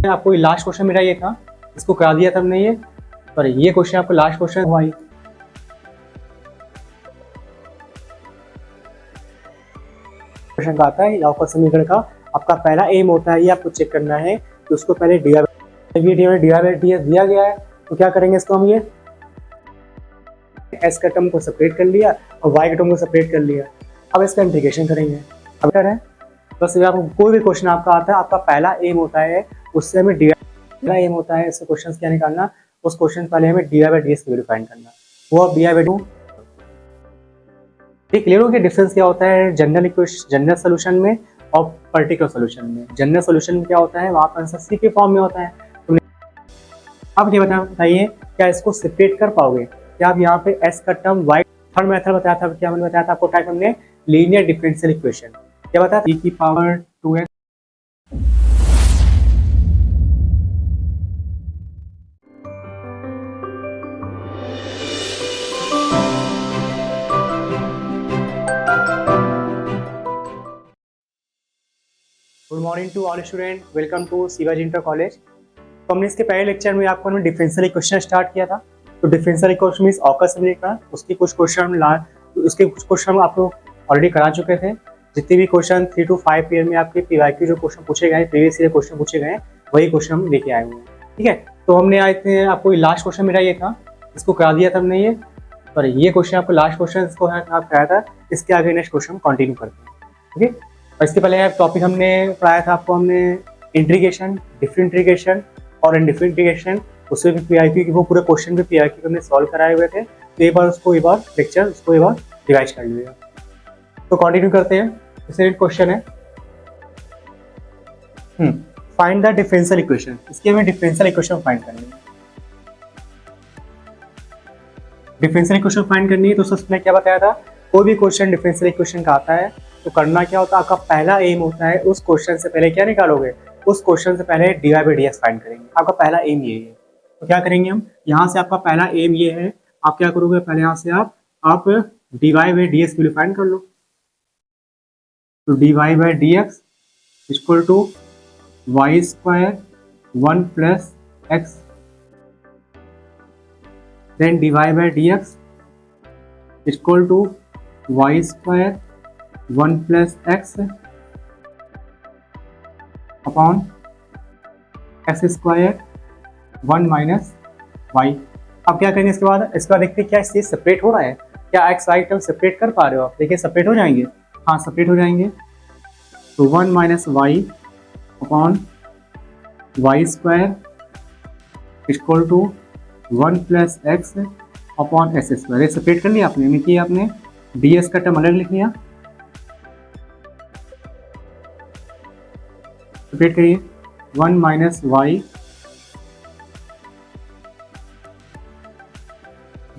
आपको last question मेरा ये था, इसको करा दिया था हमने ये, और ये क्वेश्चन आपको लास्ट क्वेश्चन हुआ। क्वेश्चन का आता है अवकल समीकरण का आपका पहला एम होता है ये आपको चेक करना है कि उसको पहले डी बाई डी एस दिया गया है, तो क्या करेंगे इसको हम ये एस का टर्म को सेपरेट कर लिया और वाई का टर्म को सेपरेट कर लिया। अब इसका इंटीग्रेशन करेंगे। अब क्या है बस आपको कोई भी क्वेश्चन आपका आता है, आपका पहला एम होता है उससे हमें डी एम होता है इससे क्वेश्चन क्या निकालना, उस क्वेश्चन पहले हमें डी बाई डी एस की वैल्यू फाइंड करना, वो अब डी बाई टू। क्लियर हो गया डिफरेंस क्या होता है जनरल इक्वेशन जनरल सोल्यूशन में और पर्टिकुलर सोल्यूशन में। जनरल सोल्यूशन में क्या होता है वहाँ पर आंसर सी के फॉर्म में होता है। अब ये बताइए क्या इसको सेपरेट कर पाओगे, क्या आप यहाँ पे एस का टर्म वाई थर्ड मेथड बताया था, क्या मैंने बताया था आपको टाइप हमने लीनियर डिफरेंशियल इक्वेशन, क्या बताया था e की power 2x good morning to all student, welcome to Shivaji inter college. तो हमने इसके पहले लेक्चर में आपको डिफरेंशियल इक्वेशन स्टार्ट किया था। तो डिफरेंशियल इक्वेशन मींस अवकल समीकरण, उसके कुछ क्वेश्चन हम आपको ऑलरेडी करा चुके थे। जितने भी क्वेश्चन 3 to 5 ईयर में आपके पीवाईक्यू जो क्वेश्चन पूछे गए, प्रीवियस ईयर क्वेश्चन पूछे गए, वही क्वेश्चन हम लेके आए हुए हैं। ठीक है, तो हमने आए थे आपको लास्ट क्वेश्चन मेरा ये था, इसको करा दिया था हमने ये, और ये क्वेश्चन आपको लास्ट क्वेश्चन इसको आप कराया था। इसके आगे नेक्स्ट क्वेश्चन कंटिन्यू करते हैं। ठीक है, और इसके पहले टॉपिक हमने पढ़ाया था आपको, हमने इंटीग्रेशन, डिफरेंट इंटीग्रेशन और इनडिफरेंट इंटीग्रेशन, उससे भी पीआईक्यू की वो पूरे क्वेश्चन भी पीआईक्यू हमने सॉल्व कराए हुए थे। तो एक बार लेक्चर उसको एक बार रिवाइज कर लीजिएगा। तो कंटिन्यू करते हैं। जैसे क्वेश्चन है फाइंड द डिफरेंशियल इक्वेशन, इसकी हमें डिफरेंशियल इक्वेशन फाइंड करनी है। डिफरेंशियल इक्वेशन फाइंड करनी है तो उसने क्या बताया था, कोई भी क्वेश्चन डिफरेंशियल इक्वेशन का आता है तो करना क्या होता है, आपका पहला एम होता है उस क्वेश्चन से पहले क्या निकालोगे, उस क्वेश्चन से पहले D Y by D X find करेंगे। आपका पहला एम ये है। तो क्या करेंगे हम, यहाँ से आपका पहला एम ये है, आप क्या करोगे पहले यहाँ से आप D Y by D X की वैल्यू फाइंड कर लो। तो D Y by D x equal to Y square 1 plus X, then D Y by D x equal to Y square 1 plus X upon X square 1 minus Y. अब क्या करेंगे इसके बाद देखते हैं क्या इससे सेपरेट हो रहा है, क्या एक्स वाई टर्म सेपरेट कर पा रहे हो आप। देखिए सेपरेट हो जाएंगे, हाँ सेपरेट हो जाएंगे। तो 1 minus Y upon Y square equal to 1 plus X upon S square. ये सेपरेट कर लिया आपने, यानी कि आपने डी एस का टर्म अलग लिख लिया। सेपरेट करिए 1 minus Y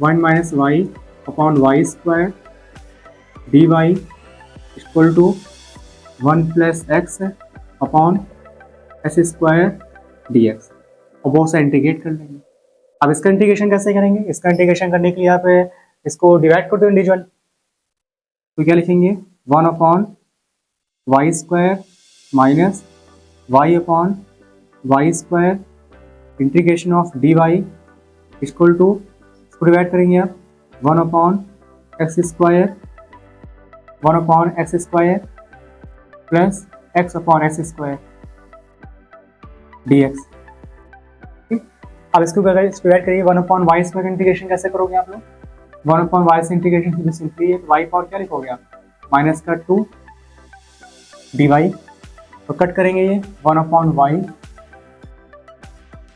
1 minus Y upon Y square D Y equal to 1 plus X upon S square D X, और बहुत सा इंटीग्रेट कर लेंगे। अब इसका इंटीग्रेशन कैसे करेंगे, इसका इंटीग्रेशन करने के लिए आप इसको डिवाइड कर दो इंडिविजुअल। तो क्या लिखेंगे 1 upon Y square minus Y upon Y square integration of D Y equal to, इसको डिवाइड करेंगे आप 1 upon X square plus X upon X square D x. अब इसको डिवाइड करिए 1 अपॉन वाई स्क्वायर इंटीग्रेशन कैसे करोगे आप लोग, 1 अपॉन वाई से इंटीग्रेशन सिंपली है, वाई पावर क्या लिखोगे आप माइनस का 2 डी वाई, तो कट करेंगे ये 1 upon Y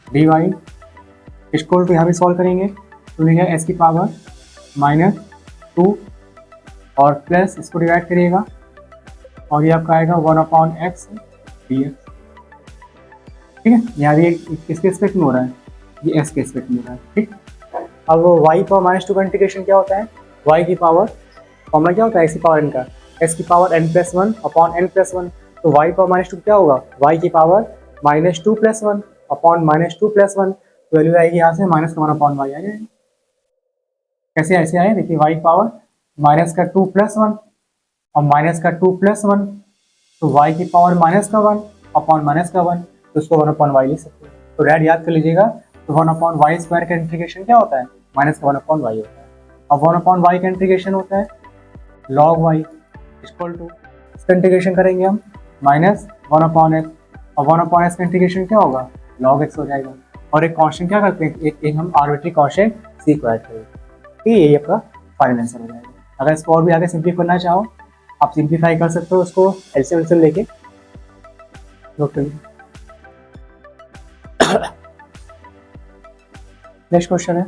D Y equal to, यहाँ भी सॉल्व करेंगे तो लिखेगा एस की पावर माइनस 2 और प्लस इसको डिवाइड करिएगा और ये आपका आएगा 1 अपॉन एक्स डी एक्स। ठीक है, यहाँ भी किसके एस्पेक्ट में हो रहा है, ये एस के एस्पेक्ट में हो रहा है। ठीक, अब वाई पावर माइनस 2 का इंटीग्रेशन क्या होता है, वाई की पावर फॉर्मूला क्या होता है, एक्स की पावर एन का, एक्स की power n plus 1 upon n plus 1। तो वाई पावर माइनस 2 क्या होगा, वाई की power minus 2 plus 1 upon minus 2 plus 1, तो वैल्यू आएगी यहाँ से माइनस का 1 अपॉन वाई आ जाएगी। कैसे ऐसे आए, देखिए वाई पावर माइनस का 2 प्लस 1 और माइनस का 2 प्लस 1, तो वाई की पावर माइनस का 1 अपॉन माइनस का 1, तो उसको 1/y लिख सकते हैं। तो रेड याद कर लीजिएगा, तो 1/y स्क्वायर का इंटीग्रेशन क्या होता है, माइनस का 1/y होता है। अब 1/y का इंटीग्रेशन होता है log y इक्वल टू, इसका इंटीग्रेशन करेंगे हम माइनस 1/x, और 1/x का इंटीग्रेशन क्या होगा, log x हो जाएगा। और एक कांस्टेंट क्या करते हैं, एक हम आर्बिट्री कांस्टेंट c को ऐड करेंगे, ठीक है, यही आपका फाइनल आंसर हो जाएगा। अगर इसको और भी आगे सिंप्लीफाई करना चाहो, आप सिंप्लीफाई कर सकते हो उसको एलसीएम लेके। नोट करिए। नेक्स्ट क्वेश्चन है,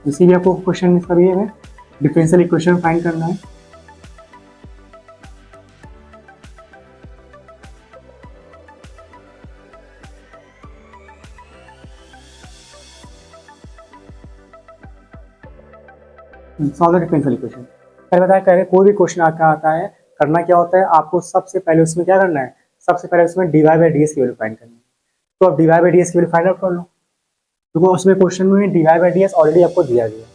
इसी भी आपको क्वेश्चन इसका भी है, डिफरेंशियल इक्वेशन फाइंड करना है। Solve the differential equation. पहले बताया कह रहे कोई भी क्वेश्चन आता है, करना क्या होता है, आपको सबसे पहले उसमें क्या करना है, सबसे पहले उसमें डीवाई बाई डी एस की वैल्यू फाइंड करनी है। तो अब डीवाई बाई डी एस की वैल्यू फाइंड आउट कर लो, क्योंकि उसमें क्वेश्चन में d y by d s already आपको दिया गया है,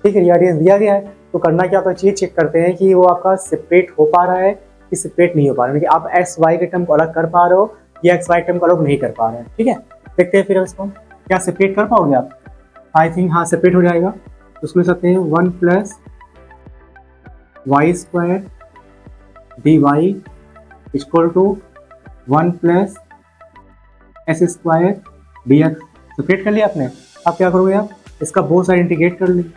ठीक है, डी एस दिया गया है। तो करना क्या होता है, चीज चेक करते हैं कि वो आपका सेपरेट हो पा रहा है कि सेपरेट नहीं हो पा रहा है, कि आप एक्स वाई के टर्म को अलग कर पा रहे हो या एक्स वाई टर्म को अलग नहीं कर पा रहे हैं, ठीक है। देखते हैं फिर इसको क्या सेपरेट कर पाओगे आप, आई थिंक हाँ सेपरेट हो जाएगा। तो उसमें सकते हैं 1 plus y square D Y equal to 1 plus s square D x. Separate कर लिया आपने, अब क्या करोगे आप, इसका बोथ साइड इंटीग्रेट कर लेंगे।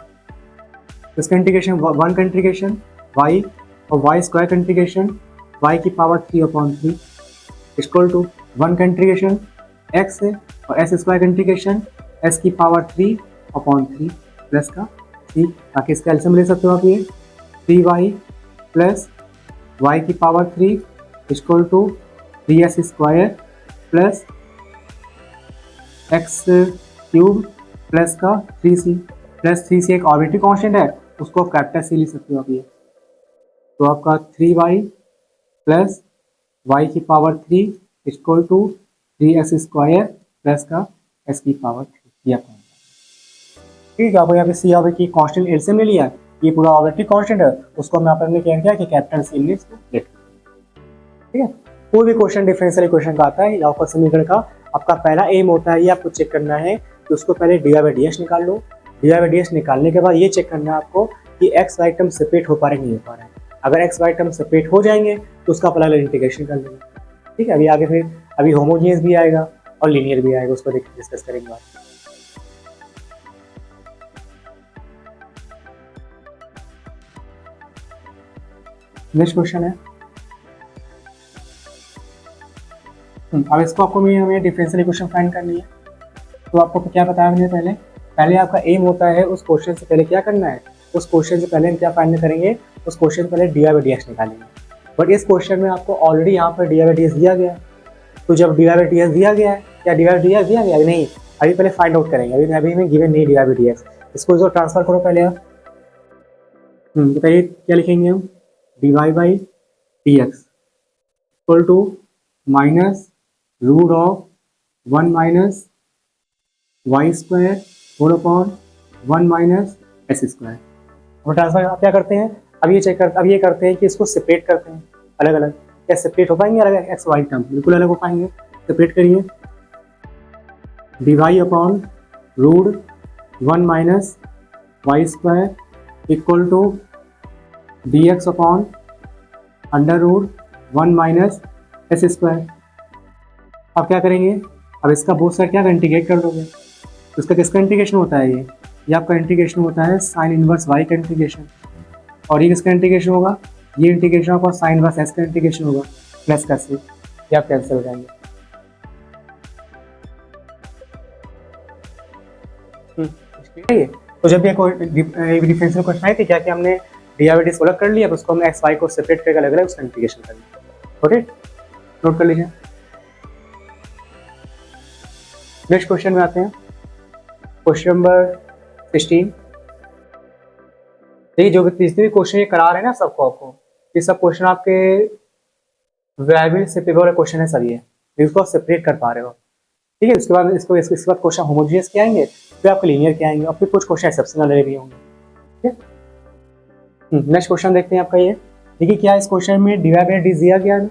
इसका इंटीग्रेशन 1 का इंटीग्रेशन y और y स्क्वायर का इंटीग्रेशन y की पावर 3/3 इक्वल टू 1 का इंटीग्रेशन x है और s स्क्वायर का इंटीग्रेशन s की पावर 3/3 प्लस का 3। बाकी इसका एलसीएम ले सकते हो आप, ये 3y प्लस y की power 3 equal to 3s square plus x cube plus का 3c प्लस 3c एक आर्बिट्री कांस्टेंट है, उसको कैपिटल सी लिख सकते हो आप ये। तो आपका 3y प्लस y की power 3 equal to 3s square plus का s की पावर 3। ठीक है, आपको यहाँ पे सी आवर की कांस्टेंट एलसीएम ले लिया, ये पूरा आर्बिट्री कांस्टेंट है, उसको हम यहाँ पर हमने क्या किया कि कैपिटल सी ने इसको लिख, ठीक है। कोई भी क्वेश्चन डिफरेंशियल इक्वेशन का आता है या आपका समीकरण का, आपका पहला एम होता है ये आपको चेक करना है कि उसको पहले डी बाई डी एस निकाल लो। डी बाई डी एस निकालने के बाद ये चेक करना है आपको कि एक्स वाई टर्म सेपरेट हो पा रहे नहीं हो पा रहे हैं। अगर एक्स वाई टर्म सेपरेट हो जाएंगे तो उसका पहले इंटीग्रेशन कर लेंगे, ठीक है। अभी आगे फिर अभी होमोजीनियस भी आएगा और लीनियर भी आएगा, उसको डिस्कस करेंगे बात। नेक्स्ट क्वेश्चन है, अब इसको आपको हमें डिफरेंशियल इक्वेशन फाइंड करनी है। तो आपको क्या बताया मैंने पहले आपका एम होता है उस क्वेश्चन से पहले क्या करना है, उस क्वेश्चन से पहले हम क्या फाइंड करेंगे, उस क्वेश्चन से पहले डी बाई डी एक्स निकालेंगे। बट इस क्वेश्चन में आपको ऑलरेडी यहाँ पर डी बाई डी एक्स दिया गया है, तो जब डी बाई डी एक्स दिया गया है, क्या डी बाई डी एक्स दिया गया है, नहीं, अभी पहले फाइंड आउट करेंगे, अभी हमें गिवन नहीं डी बाई डी एक्स। इसको जो ट्रांसफर करो पहले आप, तो पहले क्या लिखेंगे हम, d Y by D x equal to minus root of 1 minus y square whole upon 1 minus s square. और ट्रांसफर आप क्या करते हैं, अब ये करते हैं कि इसको सेपरेट करते हैं अलग अलग। क्या सेपरेट हो पाएंगे अलग, एक्स वाई टर्म बिल्कुल अलग हो पाएंगे। सेपरेट करिए, d y upon root 1 minus y square equal to d x upon under root 1 minus s square. अब क्या करेंगे, अब इसका बोथ साइड क्या इंटीग्रेट कर दोगे, तो इसका किसका इंटीग्रेशन होता है, ये आपका इंटीग्रेशन होता है साइन इनवर्स वाई का इंटीग्रेशन, और ये किसका इंटीग्रेशन होगा, ये इंटीग्रेशन आपका साइन इनवर्स एस का इंटीग्रेशन होगा प्लस का सी, ये आप कैंसिल हो जाएंगे। तो जब ये कोई डिफरेंशियल क्वेश्चन आई थी क्या कि हमने डी को अलग कर लिया, उसको हम एक्स वाई को सेपरेट करके अलग अलग उसका इंटीग्रेशन कर लिया। ओके, नोट कर लीजिए। नेक्स्ट क्वेश्चन में आते हैं, क्वेश्चन नंबर 16। देखिए जो जितने भी क्वेश्चन ये करा रहे हैं ना सबको, आपको ये सब क्वेश्चन आपके वेरिएबल से पेपर वाले क्वेश्चन है सभी है, इसको आप सेपरेट कर पा रहे हो, ठीक है। उसके बाद इसके बाद क्वेश्चन होमोजीनियस के आएंगे, फिर आपके लीनियर के आएंगे, और फिर कुछ क्वेश्चन एक्सेप्शनल वाले भी होंगे, ठीक है। नेक्स्ट क्वेश्चन देखते हैं आपका ये। देखिए क्या इस क्वेश्चन में dy बाई डी दिया गया है?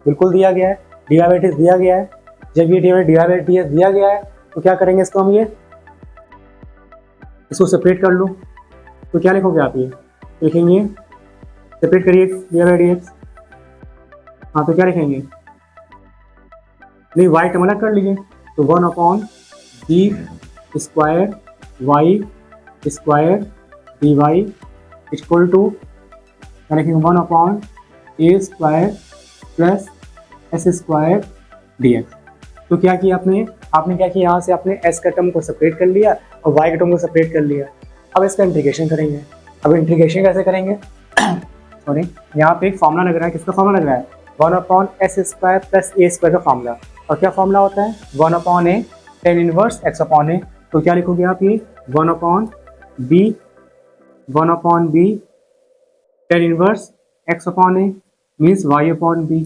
बिल्कुल दिया गया है, dy बाई डी दिया गया है। जब ये dy बाई डी दिया गया है तो क्या करेंगे इसको हम, ये इसको सेपरेट कर लो। तो क्या लिखोगे आप, ये लिखेंगे, सेपरेट करिए dy बाई डी। हाँ तो क्या लिखेंगे, नहीं y टर्म अलग कर लीजिए। तो 1/d square y square dy equal to क्या लिखेंगे, 1/a square plus s square dx। तो क्या किया आपने क्या किया, यहाँ से आपने s का टर्म को सेपरेट कर लिया और y का टर्म को सेपरेट कर लिया। अब इसका इंटीग्रेशन करेंगे। अब इंटीग्रेशन कैसे करेंगे सॉरी, यहाँ पे एक फॉर्मूला लग रहा है। किसका फॉर्मूला लग रहा है, 1/s square plus a square का फॉर्मूला। और क्या फॉर्मूला होता है, 1/a tan इनवर्स x/a। तो क्या लिखोगे आप, ये 1/b tan inverse x/a means y/b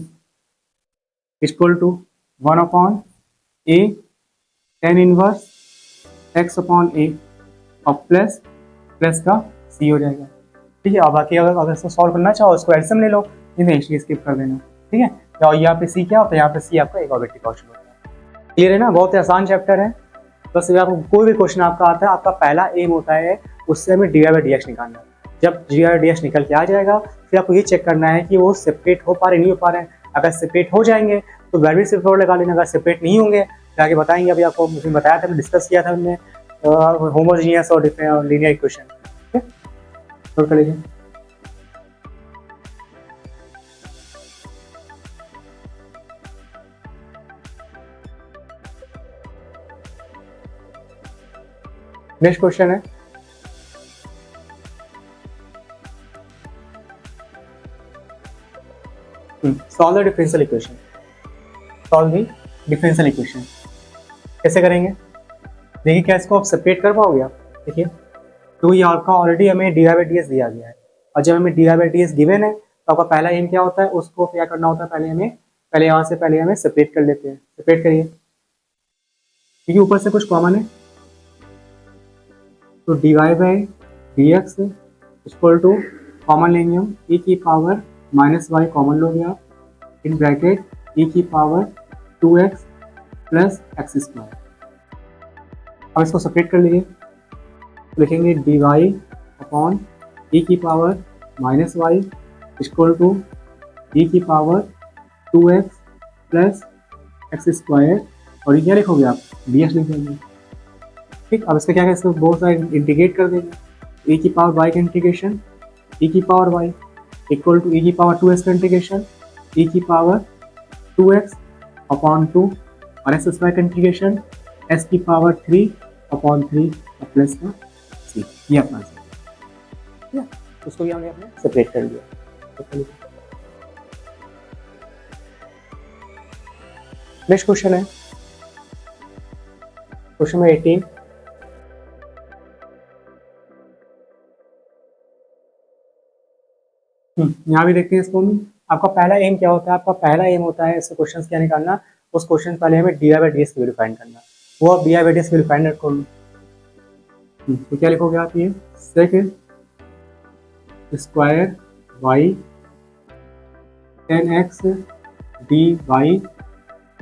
equal to 1/a tan inverse x/a और प्लस का c हो जाएगा। ठीक है, और बाकी अगर इसको सॉल्व करना चाहो इसको एल्सियम ले लो, नहीं स्किप कर देना। ठीक है, और यहाँ पे c क्या होता है, यहाँ पे c आपका एकोमेट्रिक क्वेश्चन होता है। क्लियर है ना, बहुत ही आसान चैप्टर है। बस आपको कोई भी क्वेश्चन आपका आता है, आपका पहला एम होता है उससे हमें dy बाई dx निकालना। जब dy बाई dx निकल के आ जाएगा फिर आपको ये चेक करना है कि वो सेपरेट हो पा रहे नहीं हो पा रहे हैं। अगर सेपरेट हो जाएंगे तो वैल्यू सिर्फ और लगा लेना, अगर सेपरेट नहीं होंगे तो आगे बताएंगे। अभी आपको मुझे बताया था, डिस्कस किया था हमने होमोजीनियस और लीनियर इक्वेशन। ठीक है, नोट कर लीजिए। नेक्स्ट क्वेश्चन है, solve the differential equation. Solve the differential equation कैसे करेंगे, देखिए क्या इसको आप सेपरेट कर पाओगे आप। देखिए तो ये आपका ऑलरेडी हमें dy बाई ds दिया गया है, और जब हमें dy बाई ds गिवन है तो आपका पहला एम क्या होता है, उसको क्या करना होता है, पहले यहाँ से पहले हमें सेपरेट कर लेते हैं। सेपरेट करिए, क्योंकि ऊपर से कुछ कॉमन है। तो dy by dx equal to common लेंगे हम, e की पावर माइनस वाई कॉमन लोगे आप, इन ब्रैकेट e की power 2x plus x square. अब इसको सेपरेट कर लीजिए, लिखेंगे dy अपॉन e की power minus y equal to e की power 2x plus x square, और ये क्या लिखोगे आप, dx लिख देंगे। ठीक, अब इसका क्या करें, बहुत सारे इंटीग्रेट कर देंगे। e की पावर y का इंटीग्रेशन e की power y equal to e की पावर 2x का इंटीग्रेशन e की पावर 2x अपॉन 2 और एक्स स्क्वायर का इंटीग्रेशन s की पावर 3 अपॉन 3 और प्लस का c। ये अपना आंसर है, उसको भी हमने सेपरेट कर लिया। नेक्स्ट क्वेश्चन है, क्वेश्चन नंबर 18। यहाँ भी देखते हैं इसको। आपका पहला एम क्या होता है, आपका पहला एम होता है इससे क्वेश्चन क्या निकालना, उस क्वेश्चन पहले हमें dy बाई ds की वैल्यू फाइंड करना। वो आप dy बाई ds की वैल्यू फाइंड कर लो। तो क्या लिखोगे आप, ये sec square y 10x dy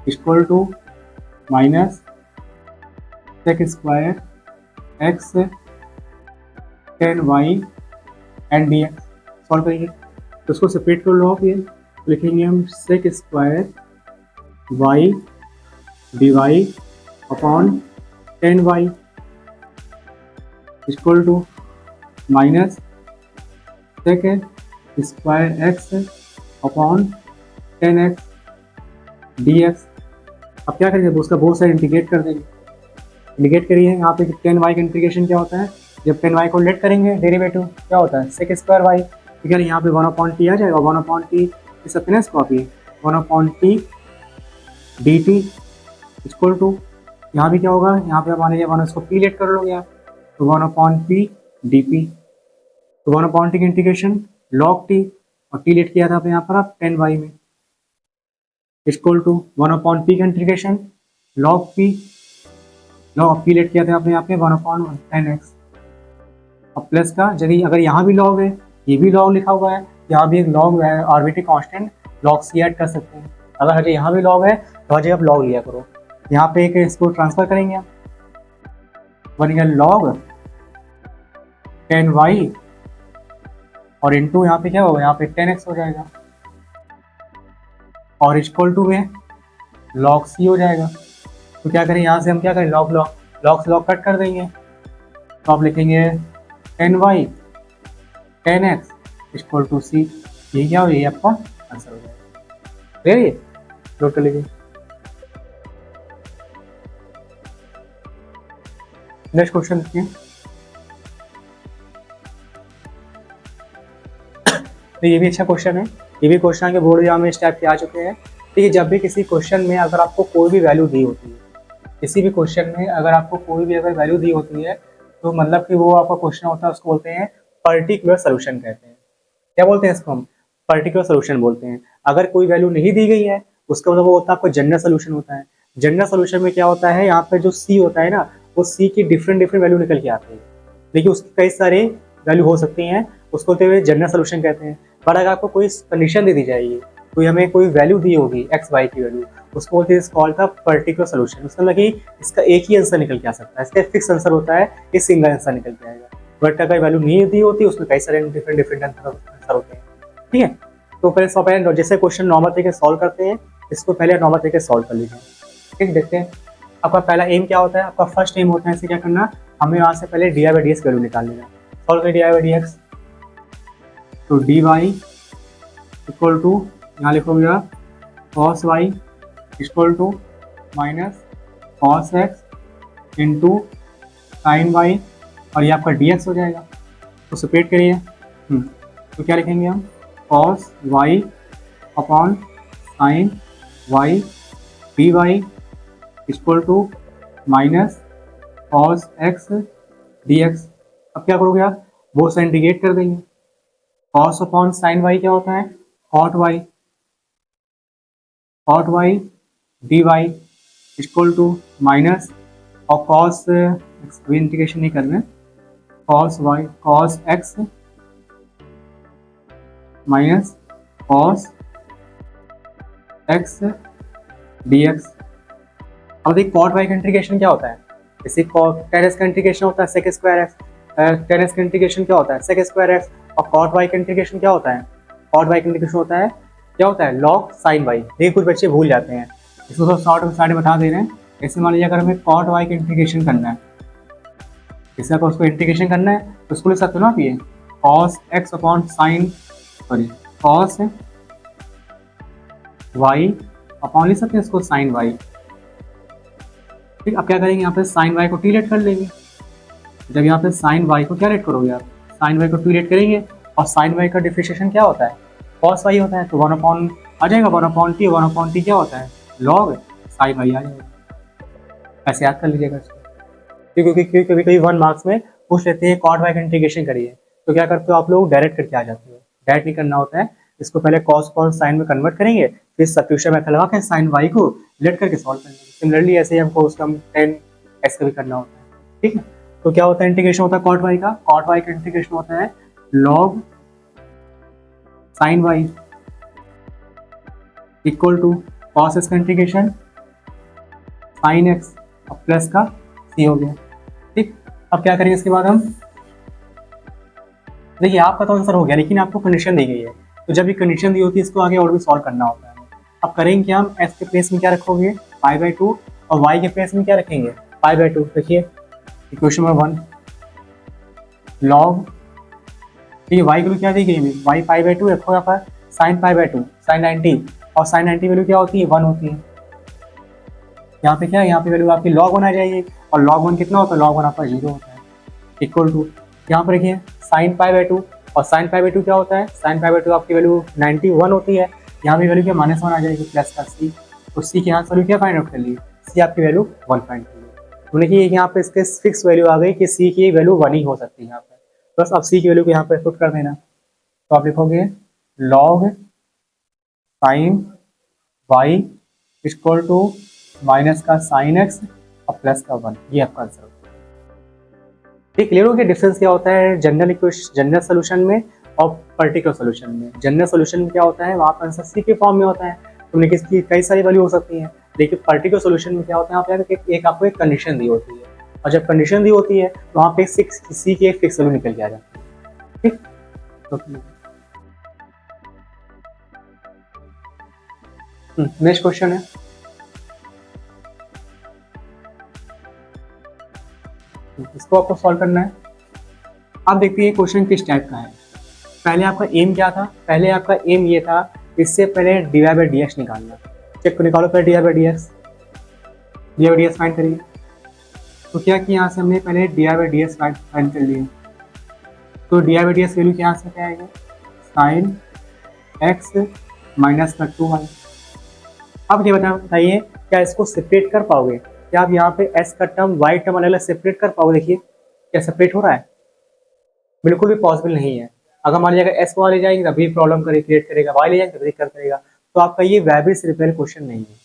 equal to minus sec square x 10y and dx। Solve करेंगे तो उसको सेपरेट कर लो आप, ये लिखेंगे हम sec square y dy upon 10y equal to minus sec square x upon 10x dx। अब क्या करेंगे, उसका बहुत सारे इंटीग्रेट कर देंगे। इंटीग्रेट करिए, यहाँ पे 10y का इंटीग्रेशन क्या होता है, जब 10y को लेट करेंगे डेरिवेटिव क्या होता है, सेक स्क्वायर y। ठीक है, यहाँ पे 1/t आ जाएगा, 1/t इस सकते हैं इसको आप, ये 1/t dt इक्वल टू, यहाँ भी क्या होगा, यहाँ पे आप मान लीजिए 1 इसको p लेट कर लोगे आप, तो 1/p dp। तो 1/t की इंटीग्रेशन log t, और t लेट किया था आप यहाँ पर आप 10y में, इक्वल टू 1/p का इंटीग्रेशन log p लेट किया था आपने यहाँ पे 1/10x, और प्लस का जगह अगर यहाँ भी लॉग है ये भी लॉग लिखा हुआ है, यहाँ भी एक log arbitrary constant log c add कर सकते हैं। अगर हर यहाँ भी लॉग है तो हर जगह आप लॉग लिया करो। यहाँ पे एक इसको ट्रांसफर करेंगे आप, बनेगा लॉग 10y और इंटू यहाँ पे क्या होगा, यहाँ पे 10x हो जाएगा और इक्वल टू में लॉग सी हो जाएगा। तो क्या करें, यहाँ से हम क्या करें, लॉग लॉग लॉग से लॉग कट कर देंगे, तो आप लिखेंगे 10y 10x इक्वल टू सी। ये क्या हो, ये आपका आंसर हो जाएगा। क्लियर, ये नोट कर लीजिए। नेक्स्ट क्वेश्चन देखिए, तो ये भी अच्छा क्वेश्चन है। ये भी क्वेश्चन के बोर्ड एग्जाम में इस टाइप के आ चुके हैं। ठीक है, जब भी किसी क्वेश्चन में अगर आपको कोई भी वैल्यू दी होती है, किसी भी क्वेश्चन में अगर आपको कोई भी अगर वैल्यू दी होती है, तो मतलब कि वो आपका क्वेश्चन होता है, उसको बोलते हैं पर्टिकुलर सोल्यूशन कहते हैं। क्या बोलते हैं इसको हम, पर्टिकुलर सोल्यूशन बोलते हैं। अगर कोई वैल्यू नहीं दी गई है, उसका मतलब वो होता है आपका जनरल सोल्यूशन होता है। जनरल सोल्यूशन में क्या होता है, यहाँ पे जो सी होता है ना, वो सी की डिफरेंट डिफरेंट वैल्यू निकल के आती है, लेकिन उसके कई सारे वैल्यू हो सकती हैं, उसको होते हुए जनरल सोल्यूशन कहते हैं। पर अगर आपको कोई कंडीशन दे दी जाएगी, कोई हमें कोई वैल्यू दी होगी एक्स वाई की वैल्यू, उसको बोलते हैं कॉल्ड था पर्टिकुलर सोल्यूशन। उसका मतलब कि इसका एक ही आंसर निकल के आ सकता है, इसका फिक्स आंसर होता है, ये सिंगल आंसर निकल के आएगा। बट अगर वैल्यू नहीं दी होती, उसमें कई सारे डिफरेंट डिफरेंट आंसर होते हैं। ठीक है, तो पहले जैसे क्वेश्चन नॉर्मल तरीके से सॉल्व करते हैं, इसको पहले नॉर्मल तरीके से सॉल्व कर लीजिए। ठीक, देखते हैं आपका पहला एम क्या होता है। आपका फर्स्ट एम होता है इसे क्या करना, हमें यहाँ से पहले d i by D x value निकाल लेना। सॉल्व करें d i by D x, तो डी वाई इक्वल टू, यहाँ लिखोगे आप cos y equal to minus cos x into sine y, और ये आपका डी एक्स हो जाएगा। तो सेपरेट करिए, तो क्या लिखेंगे हम, cos y upon sine y D Y equal to minus cos x d x. अब क्या करोगे आप, वो से इंटीग्रेट कर देंगे। कॉस अपॉन साइन वाई क्या होता है, cot y D Y equal to minus, और कॉस इंटीग्रेशन नहीं करना है, cos x minus cos x d x. अब देखिए कॉट वाई का इंटीग्रेशन क्या होता है, जैसे टेन एक्स का इंटीग्रेशन होता है sec square x, tan x का इंटीग्रेशन क्या होता है सेक स्क्वायर एक्स, और कॉट वाई का इंटीग्रेशन क्या होता है, कॉट वाई का इंटीग्रेशन होता है क्या होता है, लॉग साइन वाई। देखिए कुछ बच्चे भूल जाते हैं, इसको तो शॉर्ट में साइड बता दे रहे हैं। ऐसे मान लीजिए अगर हमें कॉट वाई का इंटीग्रेशन करना है, जैसे अगर उसको इंटीग्रेशन करना है तो उसको लिख सकते हो ना आप, ये cos x upon sine, sorry cos y upon लिख सकते हैं इसको साइन वाई। ठीक, अब क्या करेंगे, यहाँ पे साइन वाई को टी लेट कर लेंगे। जब यहाँ पे साइन वाई को क्या लेट करोगे आप, साइन वाई को टी लेट करेंगे, और साइन वाई का डिफरेंशिएशन क्या होता है, कॉस वाई होता है, तो वन अपॉन आ जाएगा, वन अपॉन टी क्या होता है, लॉग साइन वाई आ जाएगा। ऐसे याद कर लीजिएगा इसको, क्योंकि कभी कभी 1 मार्क्स में पूछ लेते हैं कॉट वाई का इंटीग्रेशन करिए, तो क्या करते हो आप लोग, डायरेक्ट करके आ जाते हो। डायरेक्ट नहीं करना होता है, इसको पहले कॉस को साइन में कन्वर्ट करेंगे, फिर सब्स्टिट्यूशन मेथड लगा के साइन वाई को लेट करके सॉल्व करेंगे। सिमिलरली ऐसे ही हमको उसका 10x का भी करना होता है। ठीक है, तो क्या होता है, इंटीग्रेशन होता है कॉट वाई का इंटीग्रेशन होता है log sine y equal to cos x का इंटीग्रेशन साइन एक्स और प्लस का सी हो गया। ठीक, अब क्या करेंगे इसके बाद हम, देखिए आपका तो आंसर हो गया, लेकिन आपको कंडीशन दी गई है, तो जब ये कंडीशन दी होती है इसको आगे और भी सॉल्व करना होता है। अब करेंगे क्या, हम एक्स के प्लेस में क्या रखोगे π/2, और वाई के प्लेस में क्या रखेंगे π/2। देखिए इक्वेशन नंबर 1 लॉग, ठीक है, वाई की वैल्यू क्या दी गई, वाई π/2 रखो यहाँ पर, साइन π/2 साइन 90, और साइन 90 वैल्यू क्या होती है, 1 होती है। यहाँ पे क्या है, यहाँ पे वैल्यू आपकी log 1 आ जाएगी, और log 1 कितना होता है, log 1 आपका 0 होता है, इक्वल टू यहाँ पर देखिए साइन π/2, और साइन π/2 क्या होता है, साइन π/2 आपकी वैल्यू 91 होती है। यहाँ भी वैल्यू क्या -1 आ जाएगी, प्लस का सी, तो सी के यहाँ वैल्यू क्या फाइंड आउट कर ली, सी आपकी वैल्यू 1 फाइंड कर ली। तो देखिए यहाँ पे इसके फिक्स वैल्यू आ गई कि सी की वैल्यू 1 ही हो सकती है यहाँ पे। बस अब सी की वैल्यू को यहाँ पे पुट कर देना, तो आप लिखोगे log sine y equal to minus का साइन एक्स और प्लस का 1, ये आपका आंसर होता है। ठीक, क्लियर हो गया डिफरेंस क्या होता है जनरल सोल्यूशन में और पर्टिकुलर सोल्यूशन में, जनरल सोल्यूशन में क्या होता है, वहाँ पर आंसर सी के फॉर्म में होता है, तुमने किसकी कई सारी वैल्यू हो सकती हैं, लेकिन पर्टिकुलर सोल्यूशन में क्या होता है, यहाँ पे एक आपको एक कंडीशन दी होती है, और जब कंडीशन दी होती है तो वहाँ पे सी की एक फिक्स वैल्यू निकल के आ जाती है। ठीक, नेक्स्ट क्वेश्चन है, इसको आपको सॉल्व करना है। आप देखते हैं क्वेश्चन किस टाइप का है। पहले आपका एम क्या था, पहले आपका एम ये था, इससे पहले dy बाई डी एक्स निकालना। चेक निकालो पहले dy by D X, find करिए। तो क्या किया यहाँ से हमने पहले dy by D X find कर लिए। तो dy by D x value क्या से क्या आएगा, साइन एक्स माइनस का 2y। अब ये बताइए क्या इसको सेपरेट कर पाओगे, क्या आप यहाँ पे s का टर्म y टर्म अलग अलग सेपरेट कर पाओगे। देखिए क्या सेपरेट हो रहा है, बिल्कुल भी पॉसिबल नहीं है। अगर मान लीजिए अगर s को ले जाएंगे तभी प्रॉब्लम क्रिएट करेगा, y ले जाएंगे तभी दिक्कत करेगा। तो आपका ये वेरिएबल से रिपेयर क्वेश्चन नहीं है,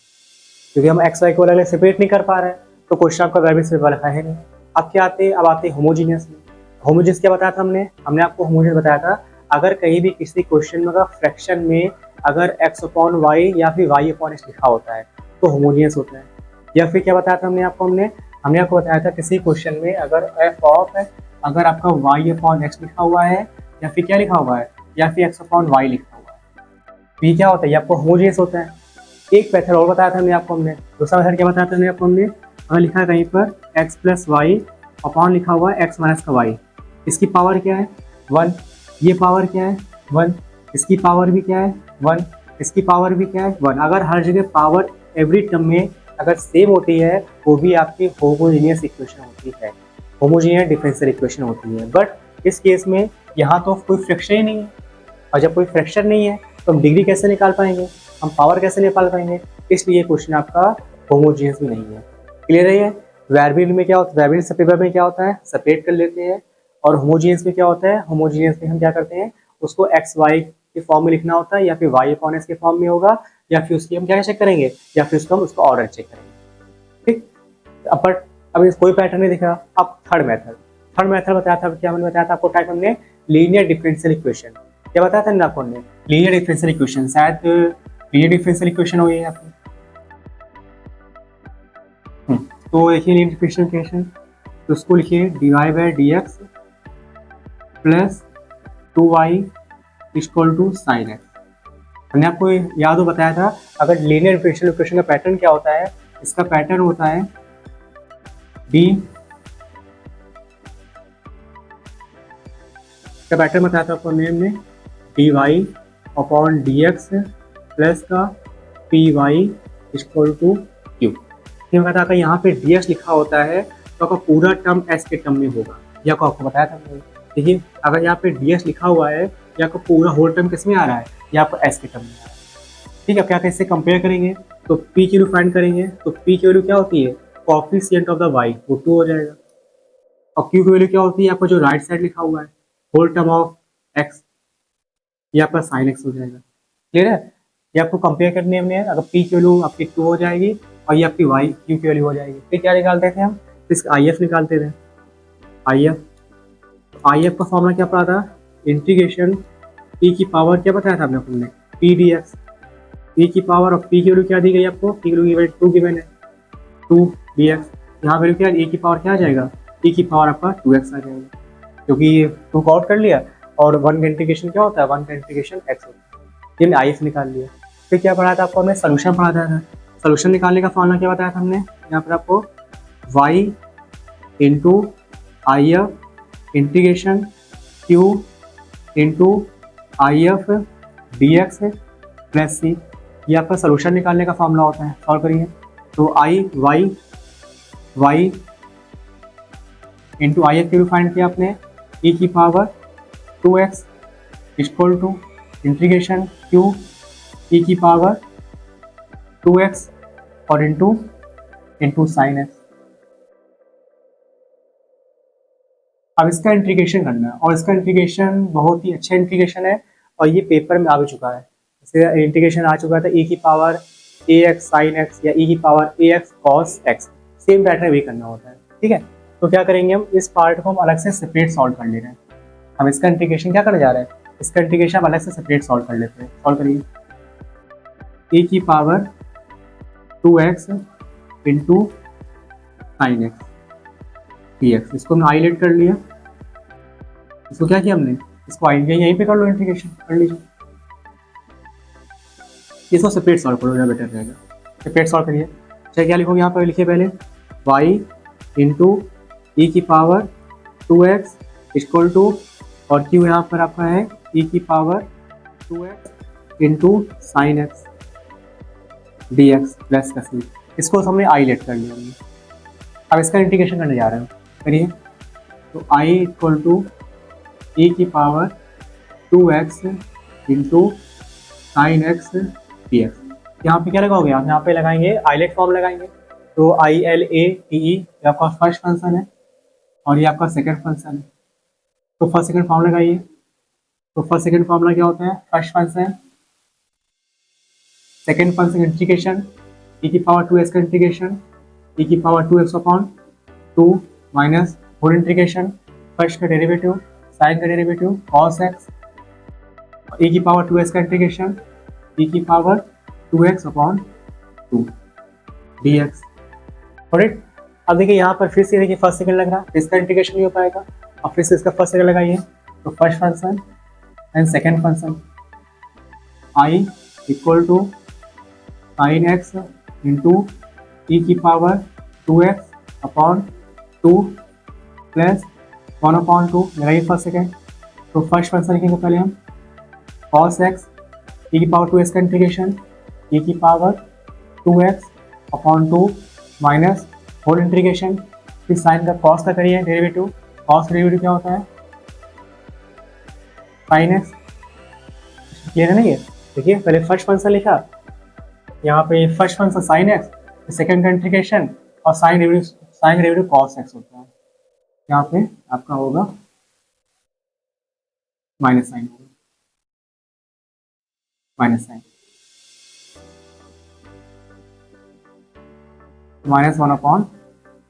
क्योंकि हम x y को अलग अलग सेपरेट नहीं कर पा रहे हैं, तो क्वेश्चन आपका वेरिएबल से रिपेयर है नहीं। अब क्या आते हैं, अब आते हैं होमोजीनियस में। होमोजीनियस क्या बताया था हमने आपको होमोजीनियस बताया था, अगर कहीं भी किसी क्वेश्चन में अगर फ्रैक्शन में अगर x अपॉन वाई या फिर y अपॉन x लिखा होता है तो होमोजीनियस होता है। या फिर क्या बताया था हमने आपको बताया था किसी क्वेश्चन में अगर f ऑफ है, अगर आपका y अपॉन x लिखा हुआ है या फिर क्या लिखा हुआ है, या फिर x अपॉन y लिखा हुआ है, तो ये क्या होता है, ये आपको होमोजीनियस होता है। एक मेथड और बताया था दूसरा मेथड क्या बताया था हमने अगर लिखा है कहीं पर x प्लस वाई अपॉन लिखा हुआ है x माइनस का y, इसकी पावर क्या है 1, ये पावर क्या है 1, इसकी पावर भी क्या है 1, इसकी पावर भी क्या है 1। अगर हर जगह पावर एवरी टर्म में अगर सेम होती है वो भी आपकी होमोजीनियस इक्वेशन होती है, होमोजीनियस डिफरेंशियल इक्वेशन होती है। बट इस केस में यहाँ तो कोई फ्रैक्शन ही नहीं है, और जब कोई फ्रैक्शन नहीं है तो हम डिग्री कैसे निकाल पाएंगे, हम पावर कैसे निकाल पाएंगे, इसलिए क्वेश्चन आपका होमोजीनियस भी नहीं है। क्लियर है ये। वेरिएबल में क्या होता है, वेरिएबल सेपरेबल में क्या होता है, सेपरेट कर लेते हैं, और होमोजीनियस में क्या होता है, होमोजीनियस में हम क्या करते हैं उसको एक्स वाई के फॉर्म में लिखना होता है, या फिर वाई अपॉन एक्स के फॉर्म में होगा, या फिर उसकी हम क्या चेक करेंगे, या फिर उसको हम उसका ऑर्डर चेक करेंगे। ठीक, अब इस कोई पैटर्न नहीं दिख रहा। अब थर्ड मेथड बताया था, क्या मैंने बताया था आपको टाइप हमने लीनियर डिफरेंशियल इक्वेशन, क्या बताया था आपको हमने लीनियर डिफरेंशियल इक्वेशन, शायद लीनियर डिफरेंशियल इक्वेशन हो ये आपको। तो देखिए लीनियर डिफरेंशियल इक्वेशन, तो उसको लिखिए dy by D x plus 2y equal to sine x. हमने आपको याद हो बताया था अगर लीनियर डिफरेंशियल इक्वेशन का पैटर्न क्या होता है, इसका पैटर्न होता है डी, का पैटर्न बताया था आपको नेम में d y upon d x plus का p y equal to q. ये बताया था यहाँ पे डी एक्स लिखा होता है तो आपका पूरा टर्म एस के टर्म में होगा, यह आपको बताया था। देखिए अगर यहाँ पे डी एक्स लिखा हुआ है या आपको पूरा होल टर्म किस में आ रहा है, या आपको एस के टर्म में आ रहा है। ठीक है, क्या इससे कंपेयर करेंगे तो पी की वैल्यू फाइंड करेंगे, तो पी की वैल्यू क्या होती है, कोएफिशिएंट ऑफ द वाई वो 2 हो जाएगा, और क्यू की वैल्यू क्या होती है, आपको जो राइट साइड लिखा हुआ है होल टर्म ऑफ एक्स, ये आपका साइन एक्स हो जाएगा। क्लियर है, ये आपको कंपेयर करने हमने, अगर पी की वैल्यू आपकी 2 हो जाएगी और ये आपकी वाई क्यू की वैल्यू हो जाएगी। फिर क्या निकालते थे हम, इसका आई एफ निकालते थे, आई एफ का फॉर्मूला क्या पड़ा था, इंटीग्रेशन पी की पावर क्या बताया था आपने पी डी एक्स, पी की पावर और पी की वैल्यू क्या दी गई आपको, पी की वैल्यू 2 गिवन है 2 डी एक्स, यहाँ वैल्यू क्या ए की पावर क्या आ जाएगा, पी की पावर आपका 2x आ जाएगा, क्योंकि ये 2 को आउट कर लिया, और 1 का इंटीग्रेशन क्या होता है, 1 का इंटीग्रेशन x होता है। ये हमने आई एफ निकाल लिया। फिर क्या पढ़ा था आपको, हमने सोल्यूशन पढ़ा था, सोल्यूशन निकालने का फॉर्मूला क्या बताया था हमने, यहाँ पर आपको y into I F integration q into I F d x plus c, ये आपका सोल्यूशन निकालने का फॉर्मूला होता है। सॉल्व करिए, तो y इंटू आई एफ की फाइंड किया आपने e की power 2x equal to integration q e की पावर 2x और इंटू साइन एक्स। अब इसका इंटीग्रेशन करना है, और इसका इंटीग्रेशन बहुत ही अच्छा इंटीग्रेशन है, और ये पेपर में आ भी चुका है। इसका इंटीग्रेशन आ चुका था e की पावर ax साइन एक्स या e की power ax cos x, same pattern भी करना होता है। ठीक है, तो क्या करेंगे हम, इस पार्ट को हम अलग से सेपरेट सॉल्व कर ले रहे हैं। हम इसका इंटीग्रेशन क्या करने जा रहे हैं, इसका इंटीग्रेशन आप अलग से सेपरेट सॉल्व कर लेते हैं। सॉल्व करिए, e की power 2x into sine x dx, इसको हमने आई लेट कर लिया। इसको क्या किया हमने, इसको आई यहीं पे कर लो, इंटीग्रेशन कर लीजिए। इसको सेपरेट सॉल्व करो, ज़्यादा बेटर रहेगा। सेपरेट सॉल्व करिए। चाहे क्या लिखोगे यहाँ पर, लिखिए पहले y इंटू ई की पावर 2x इक्वल टू, और क्यू यहाँ पर आपका है e की power 2x into sine x dx plus का सी। इसको हमने आई लेट कर लिया हमने। अब इसका इंटीग्रेशन करने जा रहे हैं, करिए। तो i इक्वल टू ई की power 2x into sine x dx। यहाँ पे क्या लगाओगे आप, यहाँ पे लगाएंगे आइलेट फॉर्म लगाएंगे। तो I L A T E ये आपका फर्स्ट फंक्शन है और ये आपका सेकंड फंक्शन है। तो फर्स्ट सेकंड फॉर्म लगाइए। तो फर्स्ट सेकंड फॉर्मूला क्या होता है, first function second function integration e की पावर 2x का इंटीग्रेशन e की power 2x upon 2 minus whole integration first का डेरिवेटिव साइन का डेरिवेटिव cos x, e की पावर 2x का इंटीग्रेशन e की power 2x upon 2 dx। Correct. अब देखिए यहाँ पर फिर से देखिए फर्स्ट सेकंड लग रहा है, इसका इंटीग्रेशन नहीं हो पाएगा। अब फिर से इसका फर्स्ट सेकंड लगाइए। तो first function and second function i equal to sine x into e की power 2x upon 2 plus 1 upon 2 लगाइए फर्स्ट सेकंड। तो फर्स्ट फंक्शन लिखेंगे पहले हम cos x ई की पावर 2x का इंटीग्रेशन ई की power 2x upon 2 minus whole integration, फिर साइन का कॉस का करिए डेरिवेटिव। कॉस का डेरिवेटिव क्या होता है, साइन एक्स। क्लियर है ना ये। देखिए पहले फर्स्ट फंक्शन लिखा, यहाँ पे first function sine x, second का इंटीग्रेशन और साइन डेरिवेटिव कॉस एक्स होता है। यहाँ पे आपका होगा माइनस साइन, होगा माइनस साइन, -1 अपॉन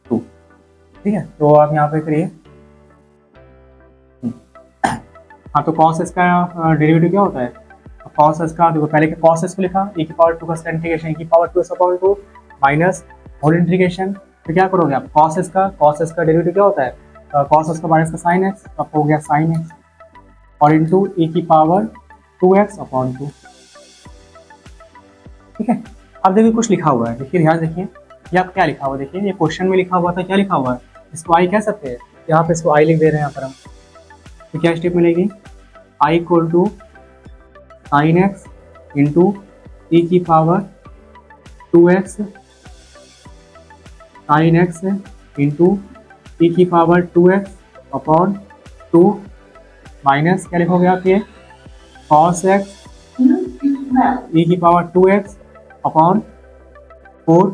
2। ठीक है, तो आप यहाँ पे करिए। हाँ, तो cos s का डेरिवेटिव क्या होता है, cos s का देखो पहले के cos s को लिखा e की पावर 2 का इंटीग्रेशन e की power 2s upon 2 minus whole integration. तो क्या करोगे आप, cos s का डेरिवेटिव क्या होता है, cos s का माइनस का साइन x, अब हो गया साइन x और इंटू e की पावर 2x अपॉन 2। ठीक है, अब देखिए कुछ लिखा हुआ है, देखिए ध्यान देखिए ये आप क्या लिखा हुआ, देखिए ये क्वेश्चन में लिखा हुआ था, क्या लिखा हुआ है, इसको आई कह सकते हैं। यहाँ पे इसको आई लिख दे रहे हैं यहाँ पर हम। तो क्या स्टेप मिलेगी, I equal to sine x into e की power 2x sine x into e की पावर 2x अपॉन 2 माइनस क्या लिखोगे आप, ये cos x ई की पावर 2x अपॉन 4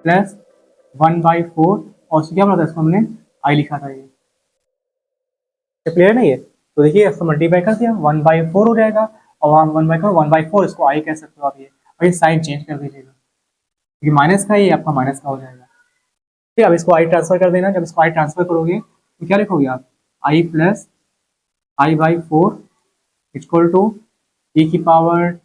प्लस 1/4 और क्या बोला था इसको हमने, आई लिखा था। ये क्लियर है ना ये। तो देखिए इसको मल्टीप्लाई कर दिया 1/4 हो जाएगा और वहाँ 1/4 इसको आई कह सकते हो आप। ये और ये साइन चेंज कर दीजिएगा क्योंकि माइनस का ये आपका माइनस का हो जाएगा। ठीक है, अब इसको आई ट्रांसफर कर देना। जब इसको आई ट्रांसफर करोगे तो क्या लिखोगे आप, आई प्लस i/4 इक्वल टू ई की पावर